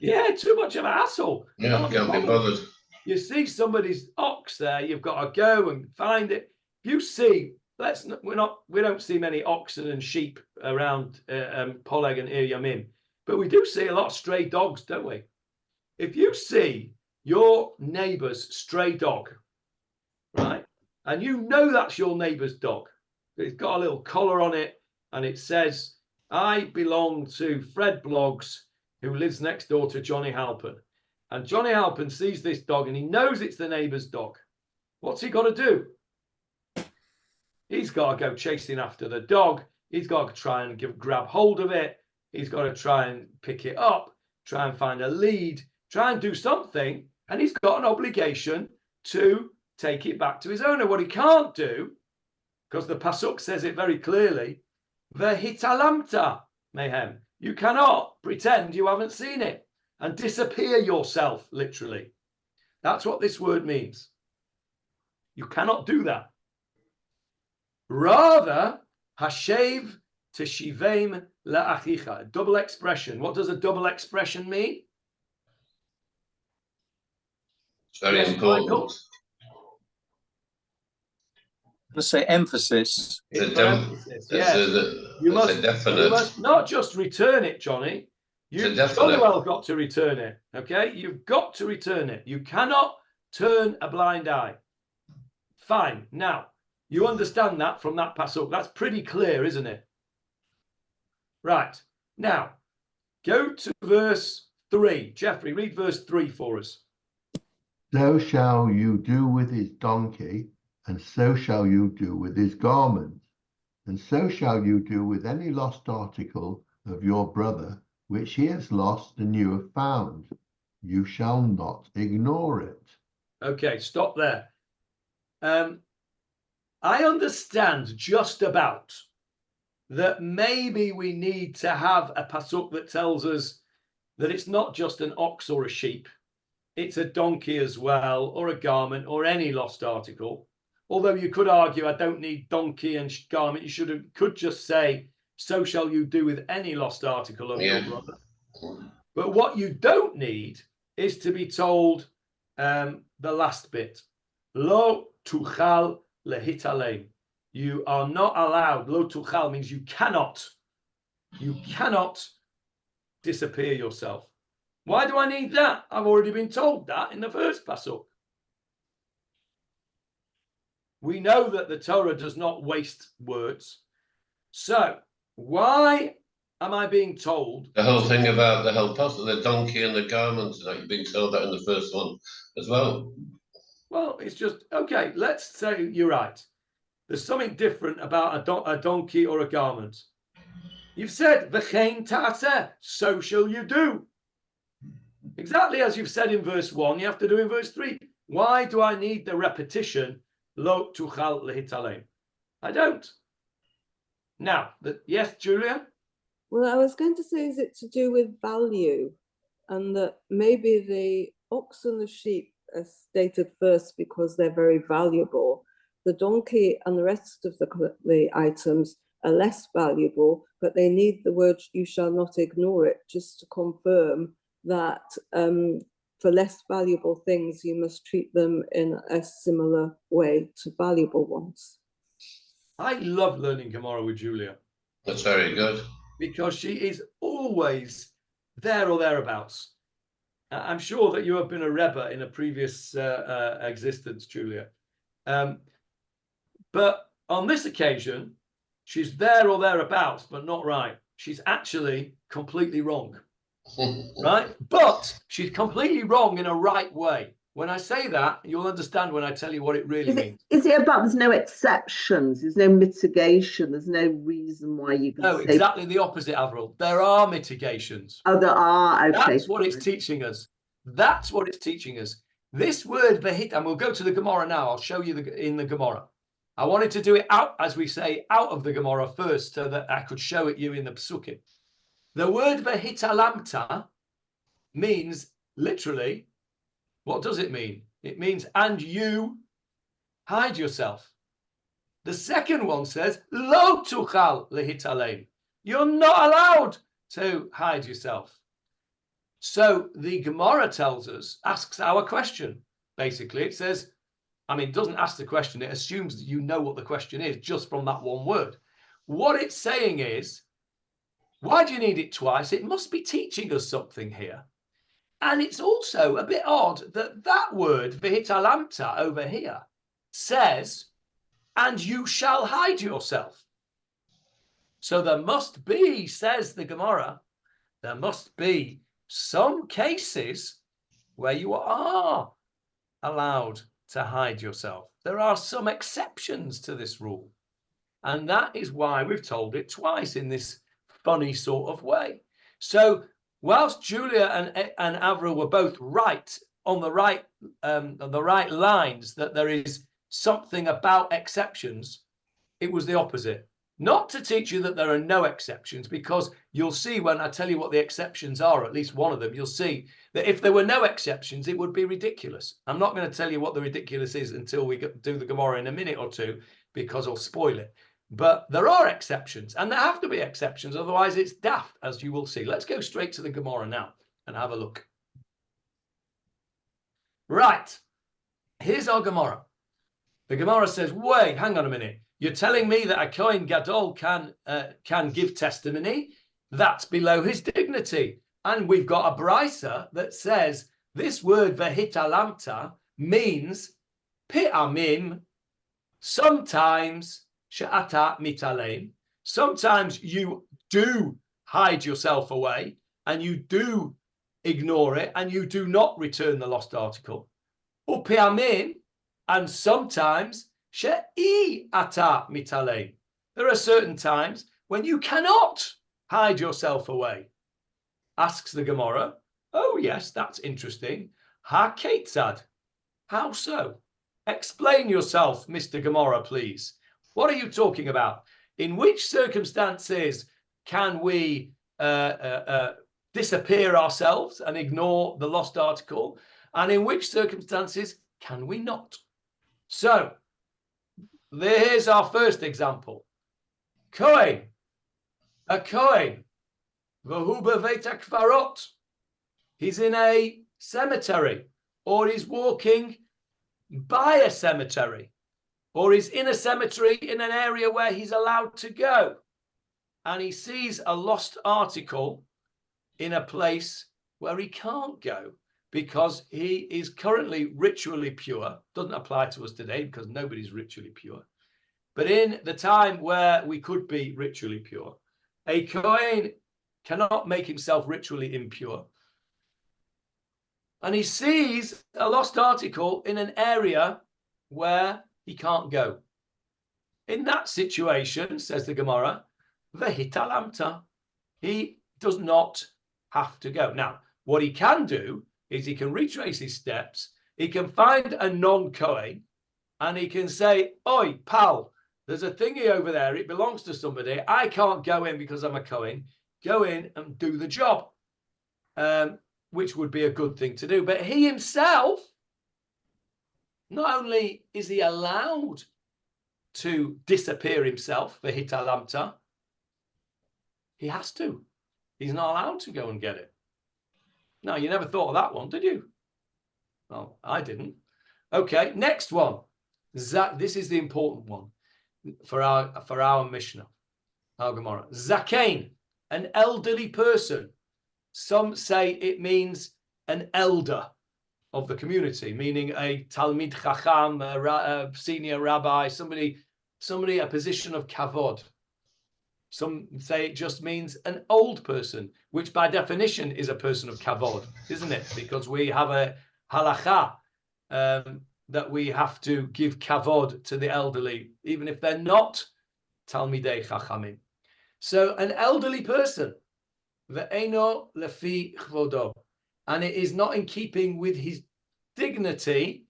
Yeah, too much of a hassle. Yeah, you can't be bothered. You see somebody's ox there, you've got to go and find it. You see, we don't see many oxen and sheep around Poleg and Ir Yamim, but we do see a lot of stray dogs, don't we? If you see your neighbour's stray dog, right, and you know that's your neighbour's dog, it's got a little collar on it, and it says, I belong to Fred Bloggs, who lives next door to Johnny Halpin. And Johnny Halpin sees this dog and he knows it's the neighbour's dog. What's he got to do? He's got to go chasing after the dog. He's got to try and grab hold of it. He's got to try and pick it up, try and find a lead, try and do something. And he's got an obligation to take it back to his owner. What he can't do, because the Pasuk says it very clearly, Vehitalamta mehem. You cannot pretend you haven't seen it and disappear yourself, literally. That's what this word means. You cannot do that. Rather, hashev teshivem la'achicha, a double expression. What does a double expression mean? It's very important. Let's say emphasis. It's you must not just return it, Johnny. You've jolly well got to return it. Okay, you've got to return it. You cannot turn a blind eye. Fine. Now you understand that from that pasuk. That's pretty clear, isn't it? Right. Now go to verse 3. Jeffrey, read verse 3 for us. So shall you do with his donkey, and so shall you do with his garment, and so shall you do with any lost article of your brother, which he has lost and you have found. You shall not ignore it. Okay, stop there. I understand just about that maybe we need to have a pasuk that tells us that it's not just an ox or a sheep, it's a donkey as well, or a garment, or any lost article. Although you could argue, I don't need donkey and garment. You could just say, so shall you do with any lost article of your brother. But what you don't need is to be told the last bit. Lo tuchal lehitalem. You are not allowed. Lo tuchal means you cannot disappear yourself. Why do I need that? I've already been told that in the first pasuk. We know that the Torah does not waste words. So why am I being told? The whole thing about the whole pasuk, the donkey and the garment, like you've been told that in the first one as well. Well, it's just, okay, let's say you're right. There's something different about a donkey or a garment. You've said, v'chein ta'aseh, so shall you do. Exactly as you've said in verse 1, you have to do in verse 3. Why do I need the repetition? Lo tuchal lehitalem. I don't. Now, yes, Julia? Well, I was going to say, is it to do with value? And that maybe the ox and the sheep are stated first because they're very valuable. The donkey and the rest of the items are less valuable, but they need the word, you shall not ignore it, just to confirm that for less valuable things, you must treat them in a similar way to valuable ones. I love learning Gemarah with Julia. That's very good. Because she is always there or thereabouts. I'm sure that you have been a Rebbe in a previous existence, Julia. But on this occasion, she's there or thereabouts, but not right. She's actually completely wrong. Right? But she's completely wrong in a right way. When I say that, you'll understand when I tell you what it really means. Is it about there's no exceptions, there's no mitigation, there's no reason why you can No, say exactly the opposite, Avril. There are mitigations. oh there are, okay. That's what it's teaching us. That's what it's teaching us. This word vehit, and we'll go to the Gemarah now. I'll show you in the Gemarah. I wanted to do it out, as we say, out of the Gemarah first, so that I could show it you in the Psukim. The word vehitalamta means literally, what does it mean? It means, and you hide yourself. The second one says, lo tuchal lehitalem. You're not allowed to hide yourself. So the Gemarah tells us, asks our question. Basically, it says, I mean, it doesn't ask the question. It assumes that you know what the question is just from that one word. What it's saying is, why do you need it twice? It must be teaching us something here. And it's also a bit odd that that word, vehitalamta, over here, says, and you shall hide yourself. So there must be, says the Gemarah, there must be some cases where you are allowed to hide yourself. There are some exceptions to this rule. And that is why we've told it twice in this funny sort of way. So whilst Julia and Avril were both right on the right lines, that there is something about exceptions, it was the opposite. Not to teach you that there are no exceptions, because you'll see when I tell you what the exceptions are, at least one of them, you'll see that if there were no exceptions, it would be ridiculous. I'm not going to tell you what the ridiculous is until we do the Gemarah in a minute or two, because I'll spoil it. But there are exceptions, and there have to be exceptions, otherwise it's daft, as you will see. Let's go straight to the Gemarah now and have a look. Right, here's our Gemarah. The Gemarah says, wait, hang on a minute. You're telling me that a Kohen Gadol can give testimony? That's below his dignity. And we've got a brisa that says this word vehitalamta means pi'amim, sometimes she'ata mitalem. Sometimes you do hide yourself away and you do ignore it and you do not return the lost article. Upi'amim, and sometimes she'ata mitalem. There are certain times when you cannot hide yourself away. Asks the Gemarah. Oh yes, that's interesting. Ha ketzad. How so? Explain yourself, Mr. Gemarah, please. What are you talking about? In which circumstances can we disappear ourselves and ignore the lost article? And in which circumstances can we not? So, here's our first example. Kohen. A Kohen. V'hu b'veit hakvarot. He's in a cemetery, or he's walking by a cemetery, or he's in a cemetery in an area where he's allowed to go, and he sees a lost article in a place where he can't go because he is currently ritually pure. Doesn't apply to us today because nobody's ritually pure. But in the time where we could be ritually pure, a Kohen cannot make himself ritually impure. And he sees a lost article in an area where he can't go. In that situation, says the Gemarah, vehitalamta, he does not have to go. Now, what he can do is he can retrace his steps, he can find a non-Kohen, and he can say, oi, pal, there's a thingy over there, it belongs to somebody, I can't go in because I'm a Kohen, go in and do the job, which would be a good thing to do. But he himself, not only is he allowed to disappear himself, vehitalamta, he has to. He's not allowed to go and get it. Now, you never thought of that one, did you? Well, I didn't. Okay, next one. This is the important one for our Mishnah, our Gemarah. Zakein, an elderly person. Some say it means an elder of the community, meaning a Talmid Chacham, a senior rabbi, somebody, a position of kavod. Some say it just means an old person, which by definition is a person of kavod, isn't it? Because we have a halacha that we have to give kavod to the elderly, even if they're not Talmidei Chachamim. So an elderly person, ve'eno lefi chvodo, and it is not in keeping with his dignity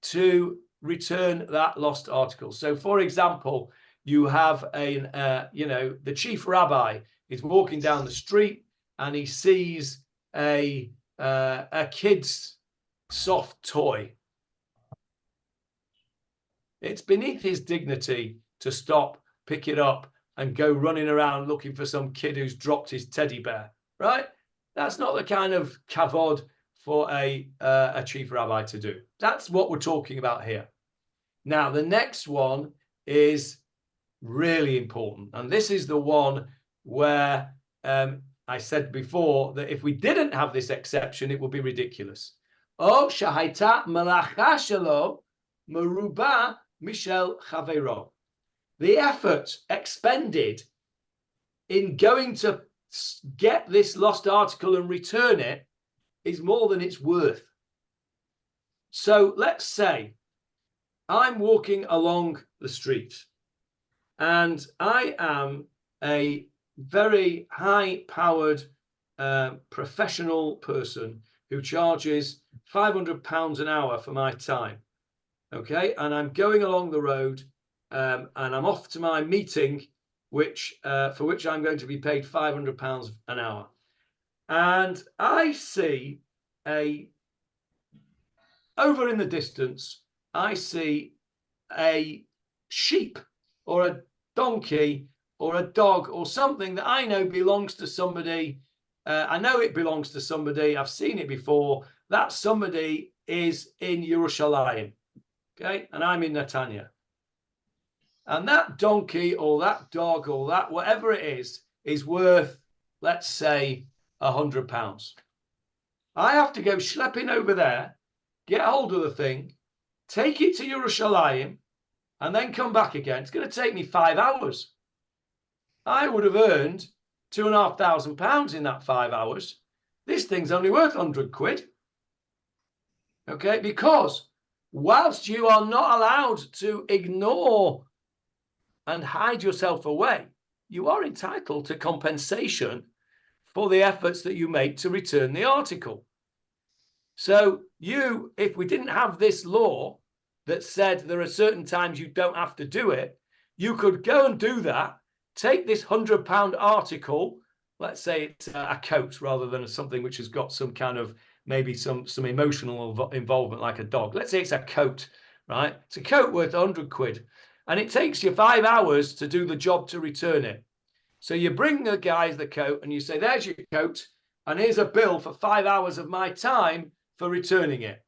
to return that lost article. So, for example, you have the chief rabbi is walking down the street and he sees a kid's soft toy. It's beneath his dignity to stop, pick it up, and go running around looking for some kid who's dropped his teddy bear, right? That's not the kind of kavod for a chief rabbi to do. That's what we're talking about here. Now, the next one is really important. And this is the one where I said before that if we didn't have this exception, it would be ridiculous. Oh, shahaita malacha shelo meruba mishel chaveiro. The effort expended in going to get this lost article and return it is more than it's worth. So let's say I'm walking along the street and I am a very high-powered professional person who charges £500 an hour for my time. Okay, and I'm going along the road and I'm off to my meeting, for which I'm going to be paid £500 an hour. And I see over in the distance, I see a sheep or a donkey or a dog or something that I know belongs to somebody. I know it belongs to somebody. I've seen it before. That somebody is in Yerushalayim, okay? And I'm in Netanya. And that donkey or that dog or that whatever it is worth, let's say, £100. I have to go schlepping over there, get hold of the thing, take it to Yerushalayim, and then come back again. It's going to take me 5 hours. I would have earned £2,500 in that 5 hours. This thing's only worth 100 quid. Okay, because whilst you are not allowed to ignore and hide yourself away, you are entitled to compensation for the efforts that you make to return the article. So if we didn't have this law that said there are certain times you don't have to do it, you could go and do that, take this £100 article, let's say it's a coat rather than something which has got some kind of, maybe some emotional involvement like a dog. Let's say it's a coat, right? It's a coat worth 100 quid. And it takes you 5 hours to do the job to return it. So you bring the guy the coat and you say, there's your coat, and here's a bill for 5 hours of my time for returning it.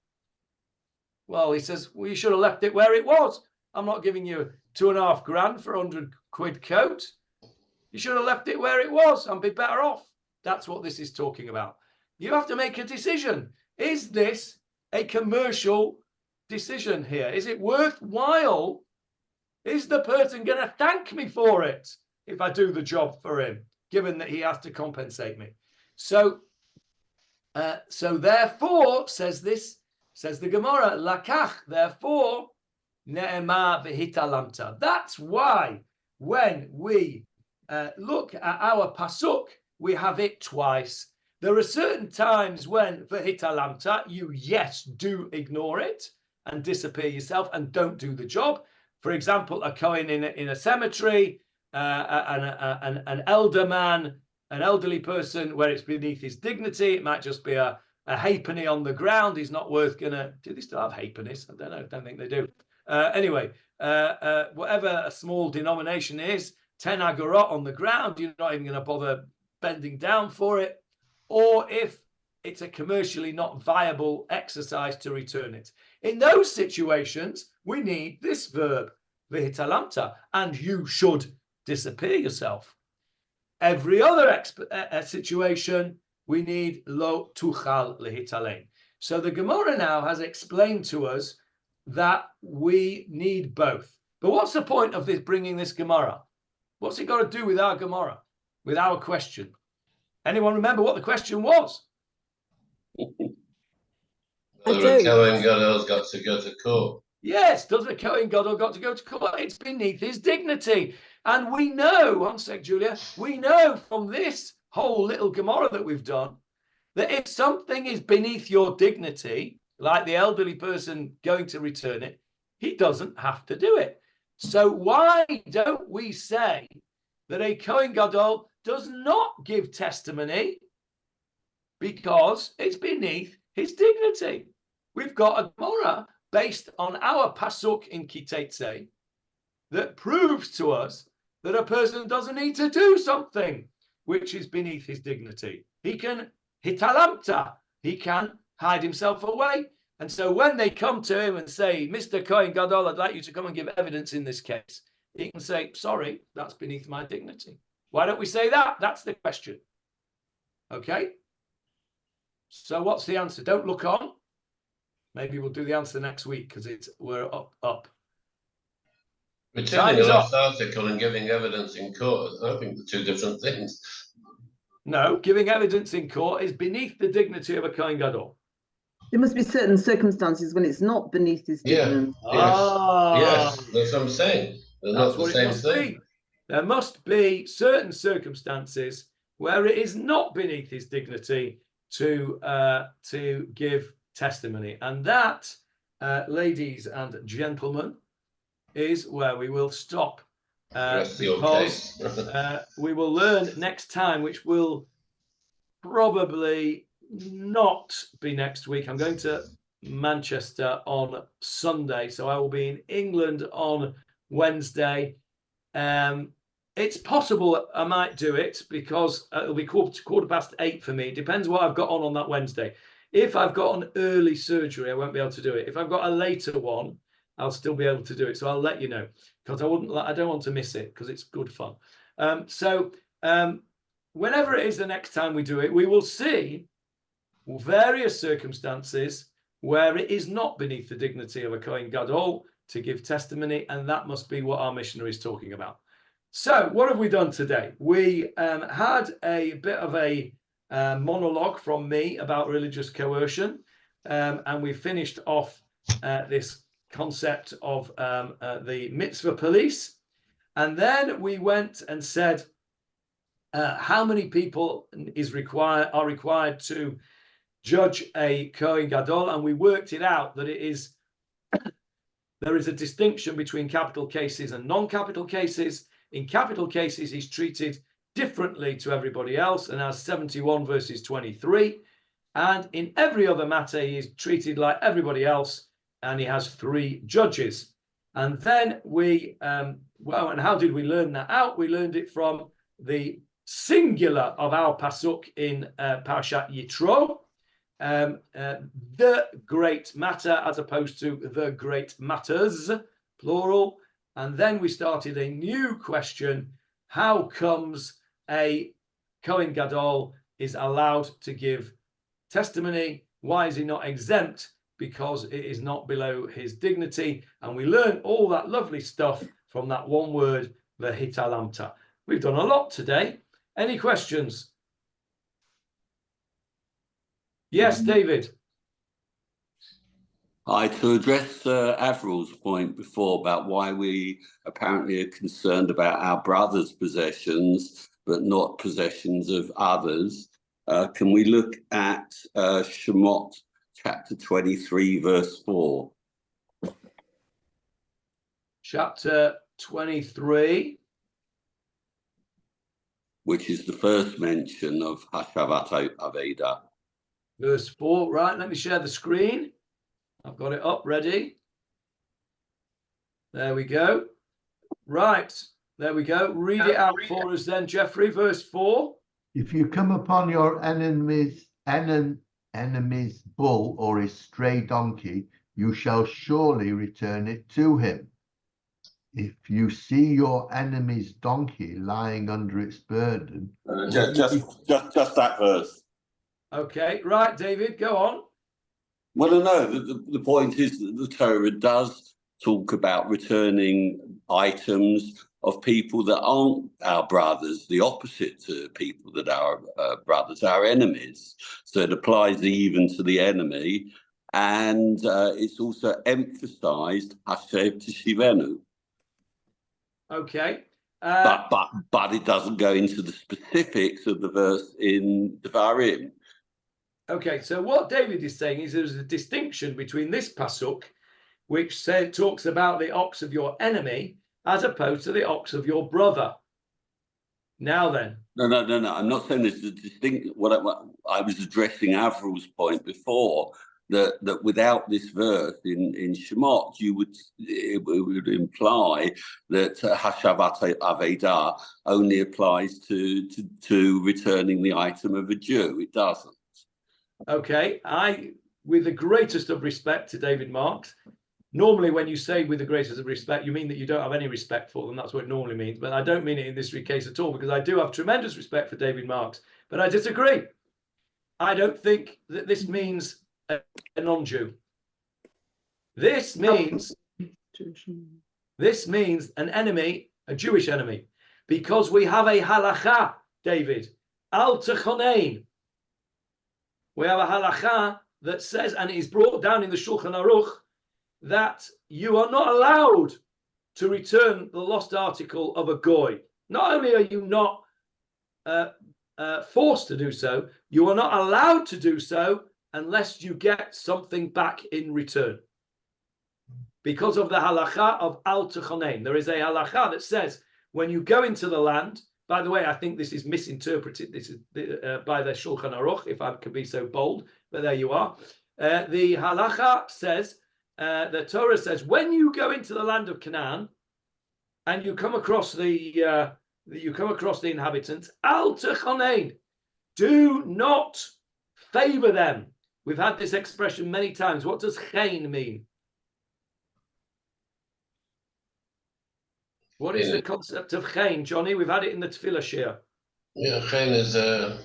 Well, he says, well, you should have left it where it was. I'm not giving you £2,500 for a 100 quid coat. You should have left it where it was and be better off. That's what this is talking about. You have to make a decision. Is this a commercial decision here? Is it worthwhile? Is the person going to thank me for it if I do the job for him, given that he has to compensate me? So therefore, says the Gemara, lakach, therefore, ne'ema v'hitalamta. That's why when we look at our pasuk, we have it twice. There are certain times when v'hitalamta, you, yes, do ignore it and disappear yourself and don't do the job. For example, a Kohen in a cemetery, an elder man, an elderly person where it's beneath his dignity. It might just be a halfpenny on the ground. He's not worth gonna. Do they still have halfpennies? I don't know. I don't think they do. Anyway, whatever a small denomination is, 10 agorot on the ground, you're not even going to bother bending down for it. Or if it's a commercially not viable exercise to return it. In those situations, we need this verb, v'hitalamta, and you should disappear yourself. Every other situation, we need lo tuchal lehitalein. So the Gemara now has explained to us that we need both. But what's the point of this, bringing this Gemara? What's it got to do with our Gemara, with our question? Anyone remember what the question was? I So the don't. Cohen Gadol's got to go to court. Yes, does the Cohen Gadol got to go to court? It's beneath his dignity. And we know, one sec, Julia, we know from this whole little Gemarah that we've done, that if something is beneath your dignity, like the elderly person going to return it, he doesn't have to do it. So why don't we say that a Cohen Gadol does not give testimony because it's beneath his dignity? We've got a Gemarah based on our pasuk in Kitetse that proves to us that a person doesn't need to do something which is beneath his dignity. He can hitalamta, he can hide himself away. And so when they come to him and say, Mr. Cohen Gadol, I'd like you to come and give evidence in this case, he can say, sorry, that's beneath my dignity. Why don't we say that? That's the question. Okay? So what's the answer? Don't look on. Maybe we'll do the answer next week because we're up. Returning an article and giving evidence in court, I think they're two different things. No, giving evidence in court is beneath the dignity of a Kohen Gadol. There must be certain circumstances when it's not beneath his dignity. Yes, that's what I'm saying. They're not the same thing. There must be certain circumstances where it is not beneath his dignity to give testimony. And that, ladies and gentlemen, is where we will stop. Because we will learn next time, which will probably not be next week. I'm going to Manchester on Sunday, so I will be in England on Wednesday. It's possible I might do it because it'll be quarter past 8 for me. It depends what I've got on that Wednesday. If I've got an early surgery, I won't be able to do it. If I've got a later one, I'll still be able to do it. So I'll let you know because I don't want to miss it because it's good fun. Whenever it is the next time we do it, we will see various circumstances where it is not beneath the dignity of a Kohen Gadol to give testimony, and that must be what our missionary is talking about. So what have we done today? We had a bit of a monologue from me about religious coercion, and we finished off this concept of the mitzvah police. And then we went and said how many people are required to judge a Kohen Gadol, and we worked it out that there is a distinction between capital cases and non-capital cases. In capital cases, he's treated differently to everybody else and has 71 verses 23. And in every other matter, he is treated like everybody else, and he has 3 judges. And then and how did we learn that out? We learned it from the singular of our pasuk in Parashat Yitro, the great matter, as opposed to the great matters, plural. And then we started a new question. How comes a Kohen Gadol is allowed to give testimony? Why is he not exempt? Because it is not below his dignity. And we learned all that lovely stuff from that one word, the hitalamta. We've done a lot today. Any questions? Yes, David. Hi, to address Avril's point before about why we apparently are concerned about our brothers' possessions, but not possessions of others, can we look at Shemot chapter 23, verse 4? Chapter 23. Which is the first mention of Hashavat Aveda. Verse 4, right, let me share the screen. I've got it up, ready. There we go. Right, there we go. Read it out for us then, Jeffrey, verse 4. If you come upon your enemy's bull or his stray donkey, you shall surely return it to him. If you see your enemy's donkey lying under its burden... Just that verse. Okay, right, David, go on. Well, no, the point is that the Torah does talk about returning items of people that aren't our brothers, the opposite to people that are brothers, our enemies. So it applies even to the enemy. and it's also emphasised Hashev Teshivenu. Okay. But it doesn't go into the specifics of the verse in Devarim. Okay, so what David is saying is there's a distinction between this pasuk, which talks about the ox of your enemy, as opposed to the ox of your brother. Now then. No. I'm not saying there's a distinct. What I was addressing Avril's point before, that without this verse in Shemot, it would imply that Hashavat Aveda only applies to returning the item of a Jew. It doesn't. Okay, with the greatest of respect to David Marks, normally when you say with the greatest of respect, you mean that you don't have any respect for them. That's what it normally means. But I don't mean it in this case at all, because I do have tremendous respect for David Marks. But I disagree. I don't think that this means a non-Jew. This means an enemy, a Jewish enemy, because we have a halacha, David, al techonein. We have a halacha that says, and it is brought down in the Shulchan Aruch, that you are not allowed to return the lost article of a goy. Not only are you not forced to do so, you are not allowed to do so unless you get something back in return. Because of the halacha of al techonein. There is a halacha that says when you go into the land, by the way, I think this is misinterpreted. This is by the Shulchan Aruch, if I could be so bold, but there you are. The halacha says, the Torah says, when you go into the land of Canaan and you come across the inhabitants, al techonein, do not favor them. We've had this expression many times. What does chen mean? What is the concept of chen, Johnny? We've had it in the Tefillah Shir. Yeah, chen is a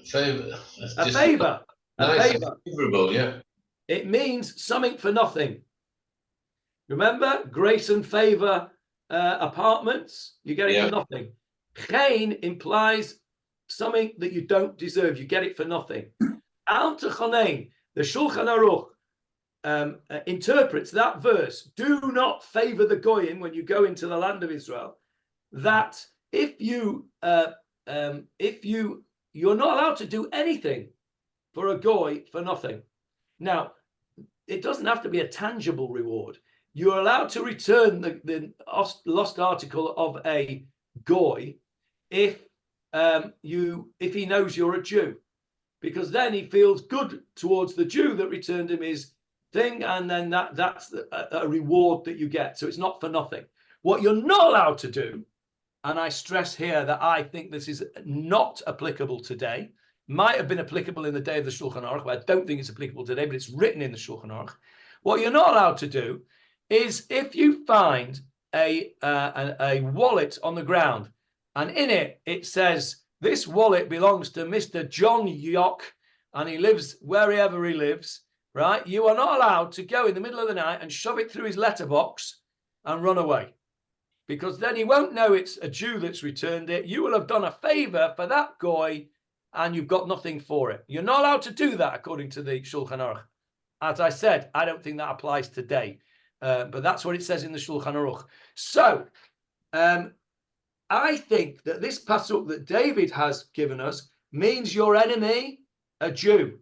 favor. A favor. Nice, favor. favorable, yeah. It means something for nothing. Remember, grace and favor apartments, you get it for nothing. Chen implies something that you don't deserve. You get it for nothing. Al techonein, the Shulchan Aruch interprets that verse, do not favor the goyim when you go into the land of Israel, that if you're not allowed to do anything for a goy for nothing. Now, it doesn't have to be a tangible reward. You're allowed to return the lost article of a goy if he knows you're a Jew, because then he feels good towards the Jew that returned him his thing, and then that's a reward that you get. So it's not for nothing. What you're not allowed to do, and I stress here that I think this is not applicable today, might have been applicable in the day of the Shulchan Aruch, but I don't think it's applicable today, but it's written in the Shulchan Aruch. What you're not allowed to do is, if you find a wallet on the ground, and in it says, this wallet belongs to Mr. John Yock, and he lives wherever he lives, right? You are not allowed to go in the middle of the night and shove it through his letterbox and run away, because then he won't know it's a Jew that's returned it. You will have done a favor for that goy, and you've got nothing for it. You're not allowed to do that according to the Shulchan Aruch. As I said, I don't think that applies today, but that's what it says in the Shulchan Aruch. So I think that this pasuk that David has given us means your enemy, a Jew.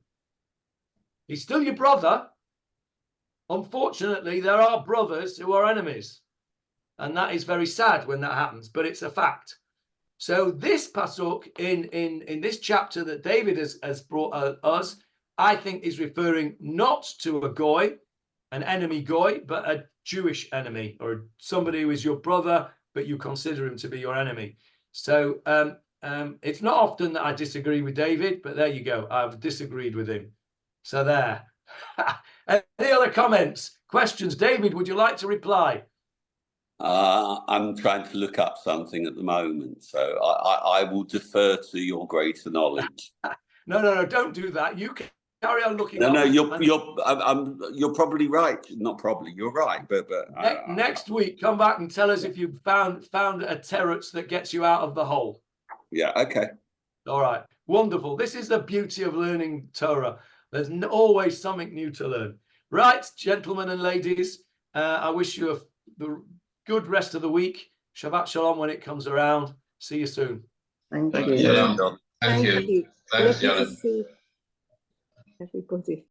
He's still your brother. Unfortunately, there are brothers who are enemies, and that is very sad when that happens, but it's a fact. So this pasuk in this chapter that David has brought us, I think is referring not to a goy, an enemy goy, but a Jewish enemy, or somebody who is your brother, but you consider him to be your enemy. So it's not often that I disagree with David, but there you go. I've disagreed with him. So there. Any other comments, questions? David, would you like to reply? I'm trying to look up something at the moment, so I will defer to your greater knowledge. No, don't do that. You can carry on looking. No, you're probably right. Not probably, you're right. But next week, come back and tell us if you found a teretz that gets you out of the hole. Yeah. Okay. All right. Wonderful. This is the beauty of learning Torah. There's always something new to learn. Right, gentlemen and ladies, I wish you a good rest of the week. Shabbat Shalom when it comes around. See you soon. Thank Thank you. you. Thank you. Thank you. Thanks, Lovely to Janet. see everybody.